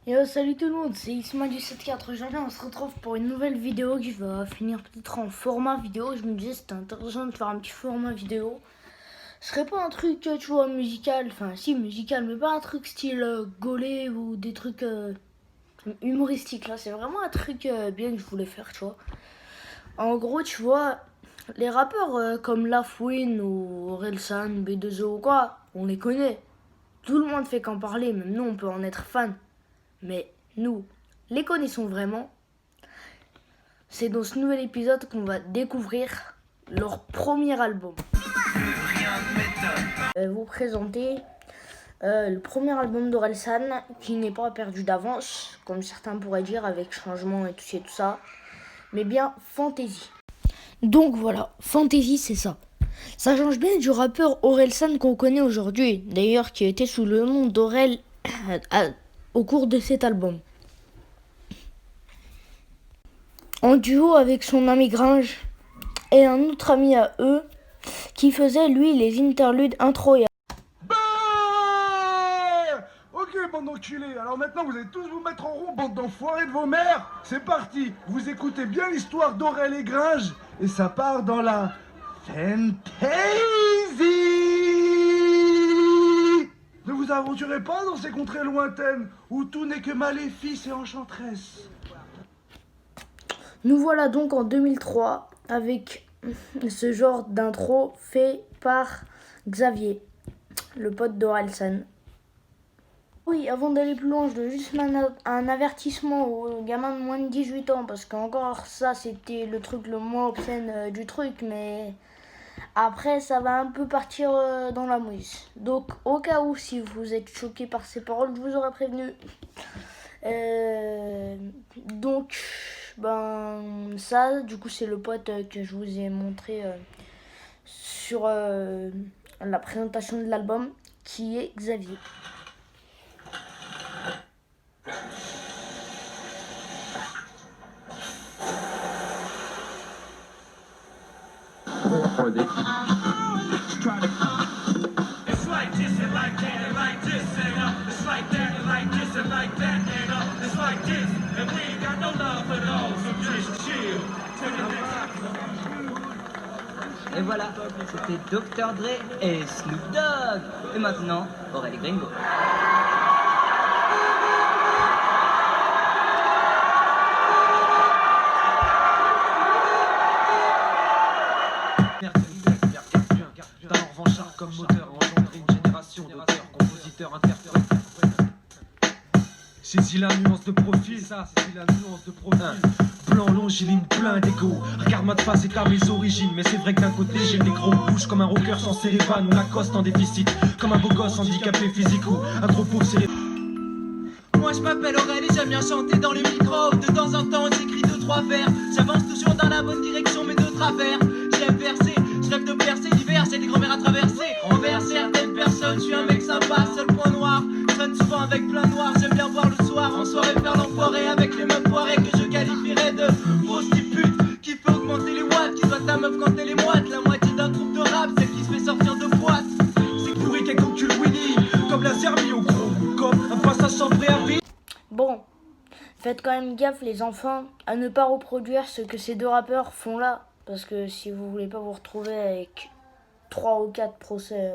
Yo, salut tout le monde, c'est Isma du 74. Aujourd'hui, on se retrouve pour une nouvelle vidéo qui va finir peut-être en format vidéo. Je me disais c'était intéressant de faire un petit format vidéo. Ce serait pas un truc, tu vois, musical, enfin si musical, mais pas un truc style gaulé ou des trucs humoristiques. Là, c'est vraiment un truc bien que je voulais faire, tu vois. En gros, tu vois, les rappeurs comme Lafouine ou Orelsan, B2O ou quoi, on les connaît. Tout le monde fait qu'en parler, même nous on peut en être fan. Mais nous, les connaissons vraiment. C'est dans ce nouvel épisode qu'on va découvrir leur premier album. Je vais vous présenter le premier album d'Orelsan, qui n'est pas perdu d'avance, comme certains pourraient dire, avec changement et tout ça, mais bien Fantasy. Donc voilà, Fantasy c'est ça. Ça change bien du rappeur Orelsan qu'on connaît aujourd'hui, d'ailleurs qui était sous le nom d'Aurel au cours de cet album. En duo avec son ami Gringe et un autre ami à eux qui faisait lui les interludes intro et Ok, bande d'enculés, alors maintenant vous allez tous vous mettre en rond, bande d'enfoirés de vos mères. C'est parti, vous écoutez bien l'histoire d'Aurel et Gringe, et ça part dans la Fantasy. Ne vous aventurez pas dans ces contrées lointaines, où tout n'est que maléfice et enchanteresse. nous voilà donc en 2003 avec ce genre d'intro fait par Xavier, le pote d'Orelsan. Oui, avant d'aller plus loin, je dois juste mettre un avertissement aux gamins de moins de 18 ans, parce qu'encore ça c'était le truc le moins obscène du truc, mais après ça va un peu partir dans la mouise. Donc au cas où si vous êtes choqué par ces paroles, je vous aurais prévenu. Donc ben ça du coup c'est le pote que je vous ai montré sur la présentation de l'album, qui est Xavier. It's like this and like that and like this and it's like that and like this and like that and it's like this and we ain't got no love for those who just chill. Et voilà, c'était Dr. Dre et Snoop Dogg. Et maintenant, Aurélie Gringo. Talent revanchard comme moteur, engendré une génération d'auteurs, compositeurs, interprètes. Saisis la nuance de profil, ça, c'est la nuance de profil. Blanc, longiligne, plein d'égo. Regarde-moi de face et t'as mes origines. Mais c'est vrai que d'un côté j'ai des gros bouches comme un rocker sans céréban ou Lacoste en déficit. Comme un beau gosse handicapé physique ou un gros pauvre cérébral. Moi je m'appelle Aurélie, j'aime bien chanter dans le micro. De temps en temps j'écris 2-3 vers. J'avance toujours dans la bonne direction mais de travers. J'aime verser, je rêve de percer l'hiver. J'ai des grands-mères à traverser. Envers certaines personnes, je suis un mec sympa, seul point noir. Je traîne souvent avec plein noir, j'aime bien voir le soir. En soirée faire l'enfoiré avec les mêmes poirées que je qualifierais de grosses petites putes. Qui fait augmenter les watts, qui soit ta meuf quand elle est moite. La moitié d'un groupe de rap, celle qui se fait sortir de boîte. C'est pourri qu'un calcul Winnie, comme la Zermie au gros. Comme un passage sans préavis. Bon, faites quand même gaffe les enfants à ne pas reproduire ce que ces deux rappeurs font là, parce que si vous voulez pas vous retrouver avec 3 ou 4 procès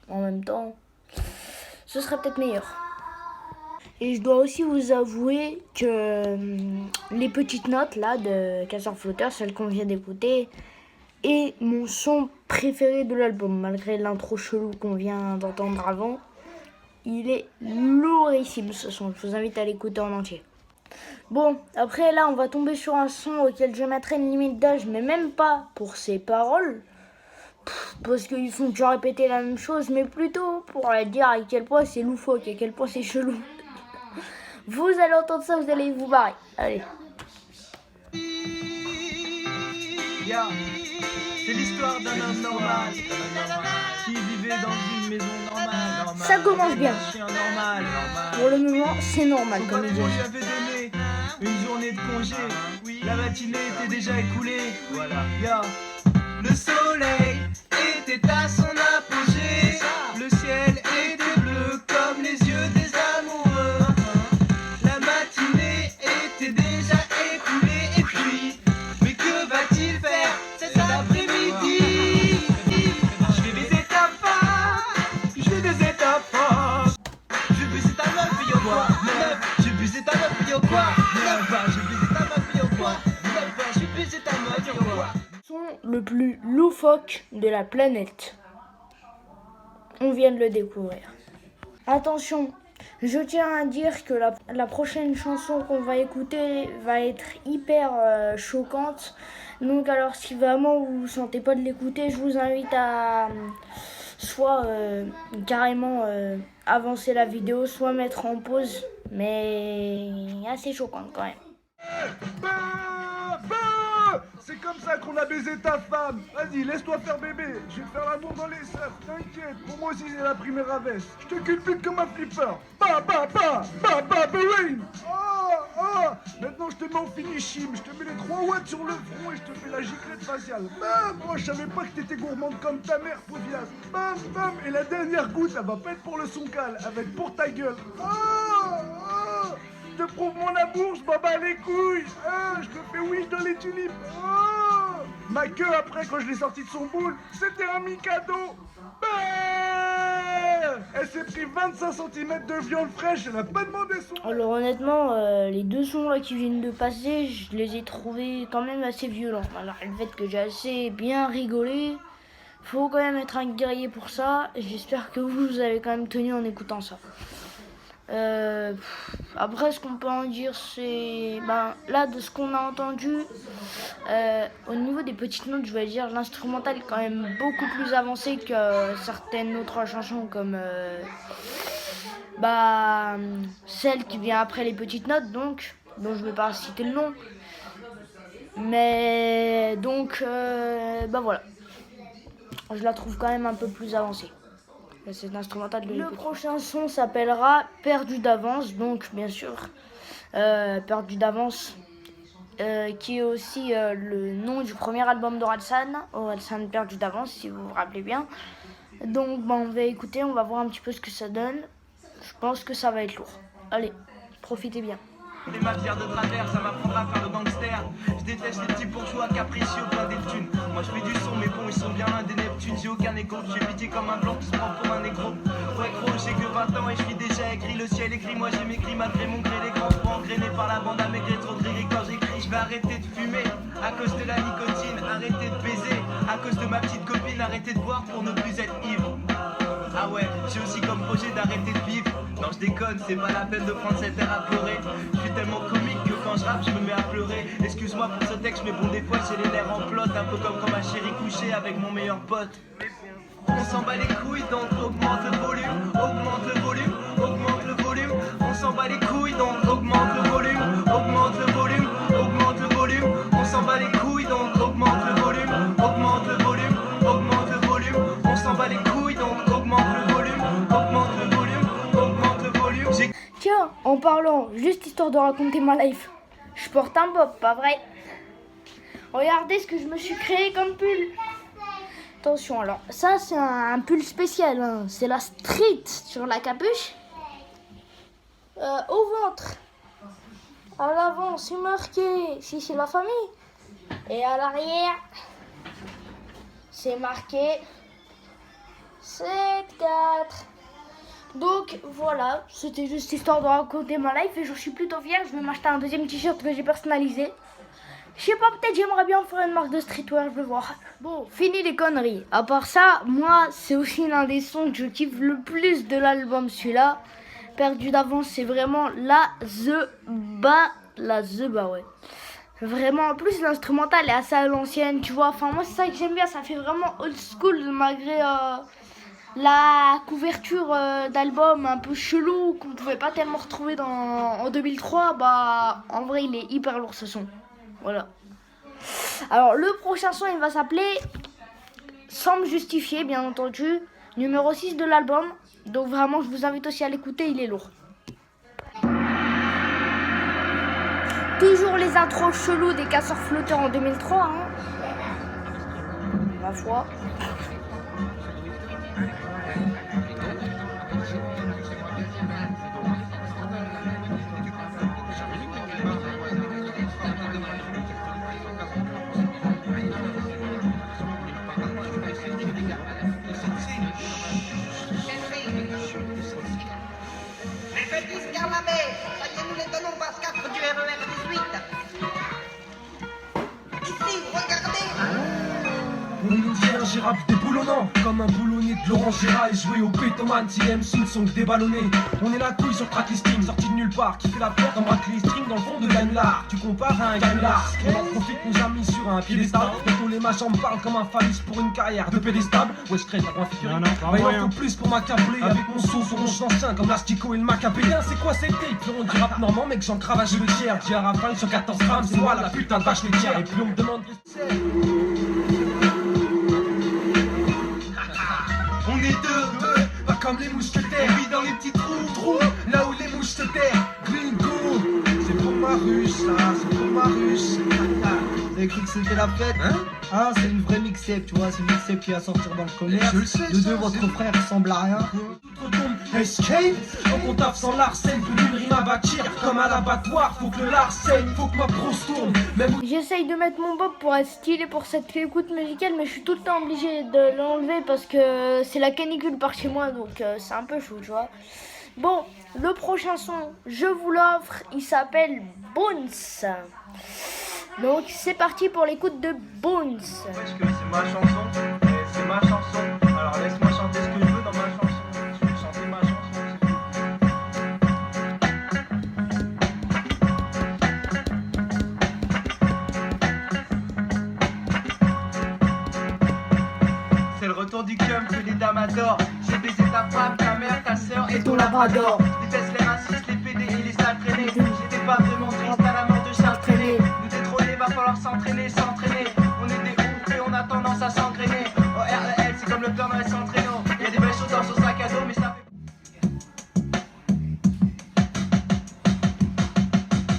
en même temps, ce serait peut-être meilleur. Et je dois aussi vous avouer que les petites notes là de Casseur Flotteur, celles qu'on vient d'écouter, est mon son préféré de l'album, malgré l'intro chelou qu'on vient d'entendre avant. Il est lourdissime ce son, je vous invite à l'écouter en entier. Bon, après là on va tomber sur un son auquel je mettrai une limite d'âge, mais même pas pour ses paroles, parce qu'ils font toujours répéter la même chose, mais plutôt pour dire à quel point c'est loufoque, à quel point c'est chelou. Vous allez entendre ça, vous allez vous barrer. Allez. Yeah. C'est l'histoire d'un homme normal qui vivait dans une maison normale. Ça commence bien. Un chien normal. Pour le moment, c'est normal Son comme il dit. patron lui avait donné une journée de congé. La matinée était déjà écoulée. Voilà. Yeah. Le soleil était à son apogée. Le ciel était bleu comme les yeux des amoureux. Neuf, j'ai baisé ta meuf, yo quoi. Neuf, j'ai baisé ta meuf, yo quoi. Neuf, j'ai baisé ta meuf, yo quoi. Son le plus loufoque de la planète. On vient de le découvrir. Attention, je tiens à dire que la prochaine chanson qu'on va écouter va être hyper choquante. Donc alors si vraiment vous ne sentez pas de l'écouter, je vous invite à soit carrément avancer la vidéo, soit mettre en pause. Mais assez choquante quand même. Bah, bah, c'est comme ça qu'on a baisé ta femme. Vas-y, laisse-toi faire bébé. Je vais te faire l'amour dans les cerfs. T'inquiète, pour moi aussi c'est la première avesse. Je te culpute comme un flipper. Bah, bah, bah, bah, bah, boing. Oh, oh. Maintenant je te mets en finishim. Je te mets les 3 watts sur le front et je te fais la giclette faciale. Bam, moi je savais pas que t'étais gourmande comme ta mère, Pouvias. Bam, bam. Et la dernière goutte, elle va pas être pour le son cal, elle va être pour ta gueule. Oh, oh. Je te prouve mon amour, je m'en bats les couilles. Ah, je te fais wish dans les tulipes. Oh, ma queue après quand je l'ai sortie de son boule, c'était un Mikado. Bah, elle s'est pris 25 cm de viande fraîche, elle a pas demandé son... Alors honnêtement, les deux sons là qui viennent de passer, je les ai trouvés quand même assez violents. Alors le fait que j'ai assez bien rigolé, faut quand même être un guerrier pour ça. J'espère que vous avez quand même tenu en écoutant ça. Après ce qu'on peut en dire c'est là de ce qu'on a entendu au niveau des petites notes, je vais dire l'instrumental est quand même beaucoup plus avancé que certaines autres chansons comme celle qui vient après les petites notes donc dont je vais pas citer le nom, mais donc voilà, je la trouve quand même un peu plus avancée. C'est instrumental de le prochain son s'appellera Perdu d'avance, donc bien sûr Perdu d'avance qui est aussi le nom du premier album d'Orelsan, Perdu d'avance si vous vous rappelez bien. Donc on va écouter, on va voir un petit peu ce que ça donne. Je pense que ça va être lourd. Allez, profitez bien. Les matières de travers, ça m'apprendra à faire le gangster. Je déteste les petits bourgeois capricieux, plein des thunes. Moi je fais du son, mais bon, ils sont bien loin des Neptunes. J'ai aucun écho, j'ai pitié comme un blanc qui se prend pour un négro. Ouais, gros, j'ai que 20 ans et je suis déjà écrit. Le ciel est gris, moi j'ai maigri malgré mon gré. Les grands points engrainés par la bande à maigrir, trop de rire. Et quand j'écris, je vais arrêter de fumer à cause de la nicotine. Arrêter de baiser à cause de ma petite copine. Arrêter de boire pour ne plus être ivre. Ah ouais, j'ai aussi comme projet d'arrêter de vivre. Non je déconne, c'est pas la peine de prendre cet air à pleurer. Je suis tellement comique que quand je rappe je me mets à pleurer. Excuse-moi pour ce texte mais bon des fois j'ai les nerfs en plot. Un peu comme quand ma chérie couchait avec mon meilleur pote. On s'en bat les couilles donc augmente le volume. Augmente le volume, augmente le volume. On s'en bat les couilles donc augmente le volume. Augmente le volume, augmente le volume. On s'en bat les couilles donc augmente le volume. Augmente le volume, augmente le volume. On s'en bat les couilles donc augmente le volume. Augmente le volume, augmente le volume. Tiens, en parlant, juste histoire de raconter ma life, je porte un bob, pas vrai? Regardez ce que je me suis créé comme pull. Attention, alors ça c'est un pull spécial, hein. C'est la street sur la capuche. Au ventre, à l'avant c'est marqué si c'est la famille. Et à l'arrière, c'est marqué 7-4. Donc voilà, c'était juste histoire de raconter ma life et je suis plutôt fière. Je vais m'acheter un deuxième t-shirt que j'ai personnalisé. Je sais pas, peut-être j'aimerais bien faire une marque de streetwear, je vais voir. Bon, fini les conneries. À part ça, moi, c'est aussi l'un des sons que je kiffe le plus de l'album, celui-là. Perdu d'avance, c'est vraiment la the ba, ouais. Vraiment, en plus, l'instrumental est assez à l'ancienne, tu vois. Enfin, moi, c'est ça que j'aime bien, ça fait vraiment old school, malgré la couverture d'album un peu chelou, qu'on pouvait pas tellement retrouver en 2003. En vrai, il est hyper lourd, ce son. Voilà. Alors le prochain son il va s'appeler Sans me justifier, bien entendu, numéro 6 de l'album. Donc vraiment je vous invite aussi à l'écouter, il est lourd. Toujours les intros chelous des casseurs flotteurs en 2003 hein. Ma foi. Les bêtises carlamées, rap déboulonnant, comme un boulonnier de Laurent Gérard et joué au pétoman. Si les MC ne sont que des ballonnés, on est la couille sur track listing, sorti de nulle part, qui fait la perte en braque les strings dans le fond de Gagnelard. Tu compares à un Gagnelard, on en profite, nous a mis sur un piédestal. Bientôt les machins me parlent comme un phallus pour une carrière de pédestal. Ouais, je traîne la grande figurine. Bah, il en faut plus pour m'accabler avec mon sauce orange ancien comme l'Astico et le Macabéen. C'est quoi cette tape? On dit rap normand, mec, j'en cravache le tiers. Dis à Rafale sur 14 grammes, c'est moi la putain de vache laitière. Et puis on me demande On est deux, pas comme les mousquetaires, vit dans les petits trous, là où les mouches se terrent. Gringo, c'est pour ma russe, ça, c'est pour ma russe. Vous avez cru que c'était la fête? Hein? Ah, c'est une vraie mixtape, tu vois, c'est une mixtape qui va sortir dans le commerce. Je le sais, De ça, deux, votre c'est- frère ressemble à rien. Escape, faut qu'on tape sans l'arsène, plus d'une rime à bâtir, comme à l'abattoir, faut que le l'arsène, faut que ma prose tourne, même J'essaye de mettre mon bob pour être stylé pour cette écoute musicale, mais je suis tout le temps obligé de l'enlever parce que c'est la canicule par chez moi, donc c'est un peu chaud, tu vois. Bon, le prochain son, je vous l'offre, il s'appelle Bones. Donc c'est parti pour l'écoute de Bones. Parce que c'est ma chanson, et c'est ma chanson. Alors laisse-moi chanter ce que je veux dans ma chanson. Je vais chanter ma chanson, c'est tout. C'est le retour du cum que les dames adorent. J'ai baisé ta femme, ta mère, ta soeur et ton labrador. Déteste les racistes, les PD et les sales traînés. J'étais pas vraiment triste à la mort de Charles Traîné. Nous détrôner, va falloir s'entraîner, s'entraîner. On est des ouf et on a tendance à s'engrainer. Oh REL, c'est comme le Père Noël s'entraînant. Y'a des belles choses dans son sac à dos, mais ça fait.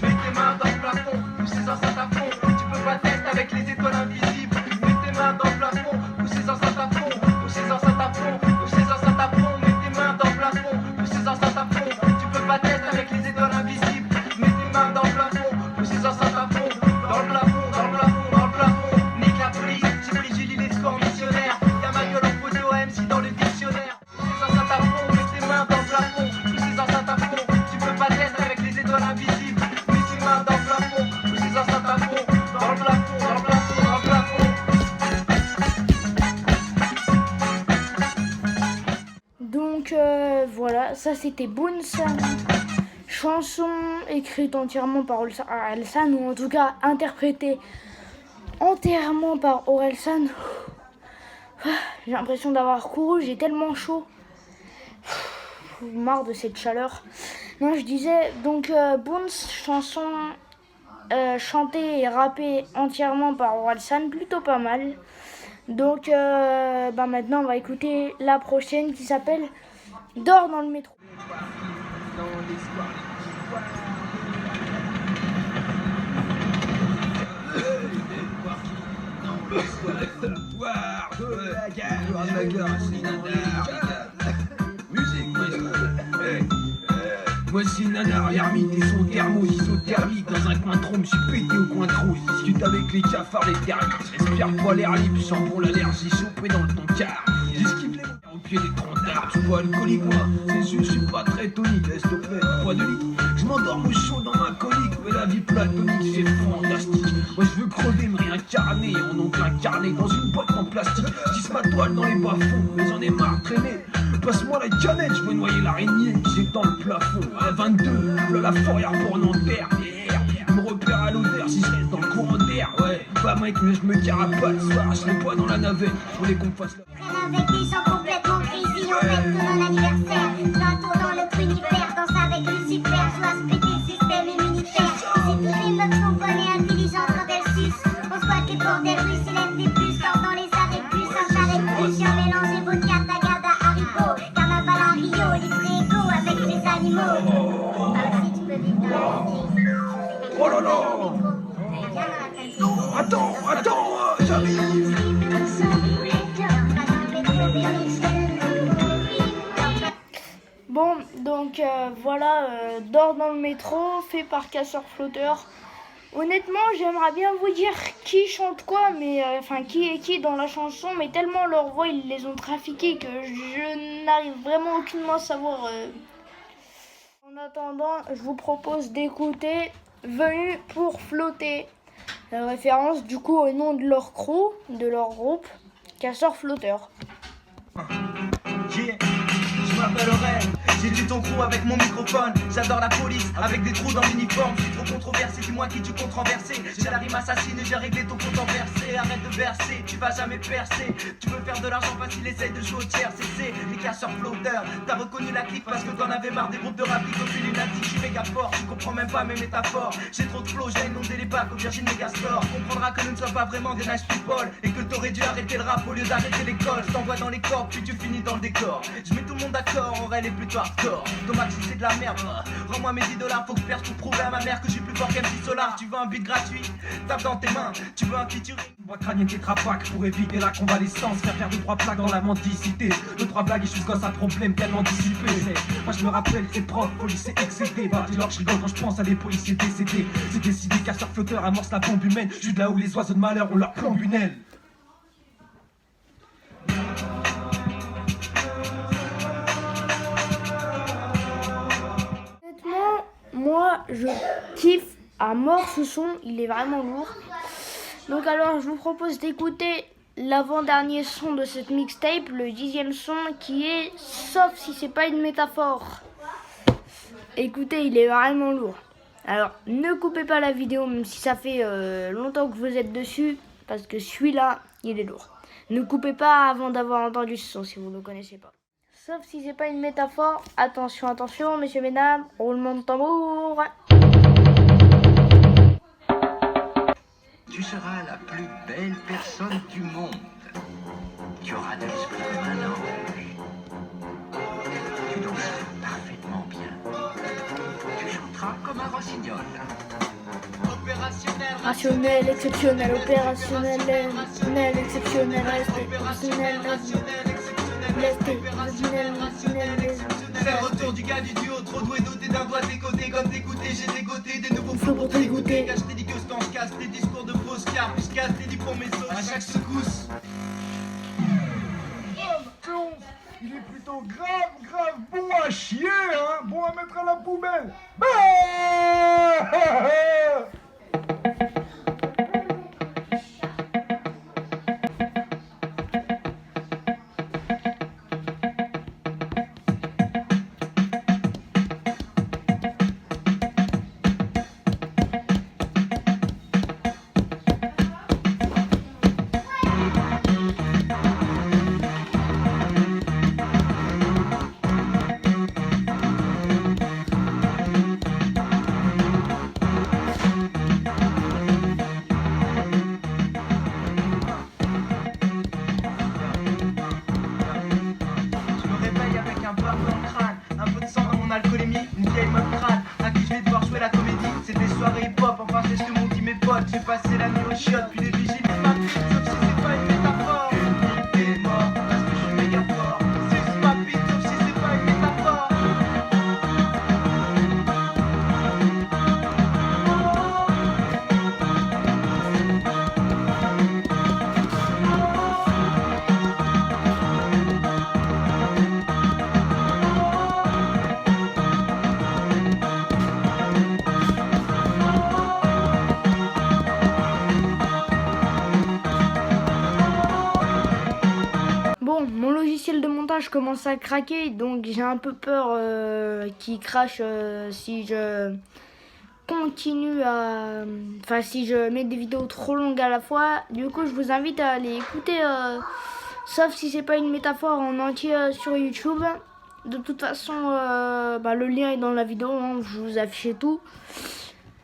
Mets tes mains dans le plafond, pousse les enceintes à fond. Tu peux pas tester avec les étoiles invisibles. Mets tes mains dans le plafond, pousse les enceintes à fond. Pousse les enceintes à fond, pousse les enceintes à fond. Mets tes mains dans le plafond, pousse les enceintes à fond. Tu peux pas tester avec les étoiles invisibles. Mets tes mains dans le plafond, pousse les enceintes à fond. Dans le plafond, dans le plafond, dans le plafond. Nique la police, j'ai pris Julie les scores missionnaires. Y'a ma gueule en photo MC dans le dictionnaire. Pousse les enceintes à fond, mets tes mains dans le plafond. Pousse les enceintes à fond, tu peux pas tester avec les étoiles invisibles. Mets tes mains dans le plafond, pousse les enceintes à fond. Dans le plafond, dans le plafond, dans le plafond. Donc voilà, ça c'était Bones, chanson écrite entièrement par Orelsan, ou en tout cas interprétée entièrement par Orelsan. J'ai l'impression d'avoir couru, j'ai tellement chaud. Marre de cette chaleur. Non, je disais, donc Bones, chanson chantée et rappée entièrement par Orelsan, plutôt pas mal. Donc maintenant on va écouter la prochaine qui s'appelle Dors dans le métro. Moi c'est Nanar, l'ermite et son thermo isothermique. Dans un coin de trompe, j'suis pété au coin de trou. Je discute avec les cafards, les termites. Respire pas l'air libre, sens pour l'allergie chopée dans le toncard. J'esquive les mouilles au pied des troncards. Tu vois alcoolique moi, c'est sûr, j'suis pas très tonique. Laisse te plaît, poids de litre. J'm'endors au chaud dans ma colique. Mais la vie platonique, c'est fantastique. Moi j'veux crever, me réincarner en oncle incarné dans une boîte en plastique. J'tisse ma toile dans les bas-fonds, mais j'en ai marre de traîner. Passe-moi la canette, je veux noyer l'araignée qui s'étend le plafond. À 22, le la fourrière pour Nanterre. Il me repère à l'odeur si je reste dans le courant d'air. Ouais, pas mec, mais je me carapate. Ce soir, je serai pas dans la navette. Je voulais qu'on fasse la. Avec des gens complètement crazy, on fête que mon anniversaire. Bientôt dans notre univers, danse avec Lucifer. Joue à splitter le système immunitaire. C'est toutes les meufs sont bonnes et intelligentes quand elles sucent. On squatte les bordels russes, élève des puces. Sort dans les arrêts plus, un charret plus. J'ai mélangé vodka, tagada, haricot. Carnaval en Rio, les frégos avec les animaux. Si tu peux vivre dans les Oh là là! Attends, j'arrive! Bon, donc voilà, Dors dans le métro, fait par Casseur Flotteur. Honnêtement, j'aimerais bien vous dire qui chante quoi, mais enfin qui est qui dans la chanson, mais tellement leur voix ils les ont trafiqués que je n'arrive vraiment aucunement à savoir. En attendant, je vous propose d'écouter Venu pour flotter. La référence du coup au nom de leur crew, de leur groupe. casseur-flotteur. Yeah. Je m'appelle Aurel, j'ai du ton crew avec mon microphone. J'adore la police avec des trous dans l'uniforme. Je suis trop controversé, dis-moi qui tu comptes renverser. J'ai la rime assassine et j'ai réglé ton compte en versé. Arrête de verser, tu vas jamais percer. Tu veux faire de l'argent facile, essaye de jouer au TRCC. Les casseurs flotteurs, t'as reconnu la clique parce que t'en avais marre des groupes de rap qui copient lunatique. Je suis méga fort, tu comprends même pas mes métaphores. J'ai trop de flow, j'ai inondé les bacs au Virgin Megastore. Comprendras que nous ne sommes pas vraiment des nice people et que t'aurais dû arrêter le rap au lieu d'arrêter l'école. Je t'envoie dans les cordes, puis tu finis dans le décor. Je mets tout le monde d'accord, Aurel est plutôt hardcore. Dommage si c'est de la merde. Rends-moi mes 10 $, faut que je perce pour prouver à ma mère que je suis plus fort qu'MC Solar. Tu veux un beat gratuit, tape dans tes mains. Tu veux un featuring, Moi crânienne tétrapac pour éviter la convalescence. Faire 2-3 plaques dans la mendicité. 2-3 blagues et je suis ce gosse à problème tellement dissipé. Moi je me rappelle ces profs, policiers excédés. Bah dis-leur que je rigole quand je pense à des policiers décédés. C'est décidé, casseur flotteur amorce la bombe humaine. Je suis de là où les oiseaux de malheur ont leur plombe une aile. Honnêtement, moi je kiffe à mort ce son, il est vraiment lourd. Donc alors je vous propose d'écouter l'avant-dernier son de cette mixtape, le 10e son qui est Sauf si c'est pas une métaphore. Écoutez, il est vraiment lourd. Alors ne coupez pas la vidéo même si ça fait longtemps que vous êtes dessus, parce que celui-là, il est lourd. Ne coupez pas avant d'avoir entendu ce son si vous ne le connaissez pas. Sauf si c'est pas une métaphore. Attention, attention, messieurs, mesdames, roulement de tambour. Tu seras la plus belle personne du monde. Tu auras de l'esprit comme un ange. Tu danseras parfaitement bien. Tu chanteras comme un rossignol. opérationnel, Rationnel, exceptionnel, opérationnel, rationnel, exceptionnel, opérationnel, c'est le retour du gars du duo, trop doué, doté d'un doigt décoté. Comme t'écouter, j'ai dégoté des nouveaux flots pour t'écouter. Cache tes digueuses quand je casse tes discours de fausses cartes. Puis je casse tes dis pour mes sauces à chaque secousse. Il est plutôt grave bon à chier, hein. Bon à mettre à la poubelle. Alcoolémie, une vieille meuf crâne, à qui je vais devoir jouer la comédie. C'est des soirées hip-hop, enfin c'est ce que m'ont dit mes potes. J'ai passé la nuit au chiottes, puis les vigiles et ma pute, sauf si c'est pas une métaphore. T'es mort, parce que je suis méga fort. C'est ma pute, sauf si c'est pas une métaphore. Bon, mon logiciel de montage commence à craquer, donc j'ai un peu peur qu'il crache si je continue à... Enfin, si je mets des vidéos trop longues à la fois. Du coup, je vous invite à aller écouter, sauf si c'est pas une métaphore, en entier sur YouTube. De toute façon, le lien est dans la vidéo, hein, je vous affiche tout.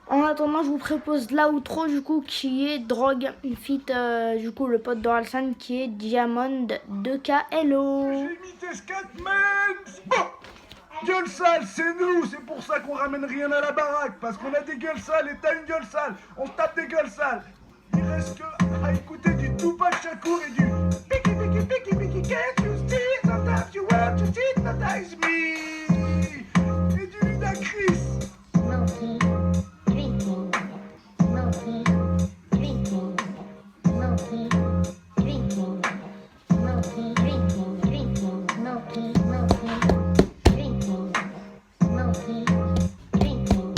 En attendant, je vous propose l'outro du coup qui est Drogue, une feat du coup le pote d'Orelsan qui est Diamond 2KLO. J'ai imité Scatman. Bon, gueule sale, c'est nous. C'est pour ça qu'on ramène rien à la baraque. Parce qu'on a des gueules sales et t'as une gueule sale. On tape des gueules sales. Il reste que à écouter du Tupac Shakur et du Picky, picky, picky, picky, can't you see? Sometimes you want to hypnotize me. Et du Ludacris. Smoking, drinking, smoking, drinking, smoking, drinking, smoking, drinking, drinking, smoking, smoking, drinking, smoking, drinking,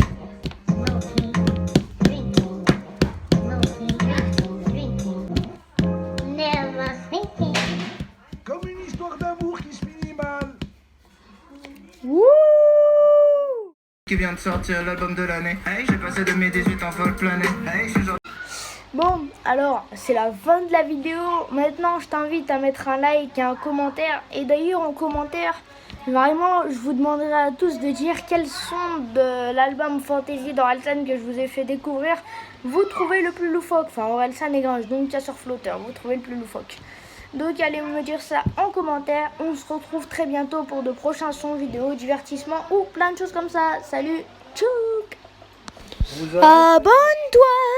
smoking, drinking, smoking, drinking, drinking. Never thinking. qui vient de sortir l'album de l'année. Hey, j'ai passé 2018 en vol plané. Hey, je suis genre... Bon, alors, c'est la fin de la vidéo. Maintenant, je t'invite à mettre un like et un commentaire. Et d'ailleurs, en commentaire, vraiment, je vous demanderai à tous de dire quel son de l'album Fantasy d'Orelsan que je vous ai fait découvrir vous trouvez le plus loufoque. Enfin, Orelsan et Gringe, donc Casseur Flotteur, vous trouvez le plus loufoque. Donc, allez me dire ça en commentaire. On se retrouve très bientôt pour de prochains sons, vidéos, divertissements ou plein de choses comme ça. Salut, tchouk! Abonne-toi!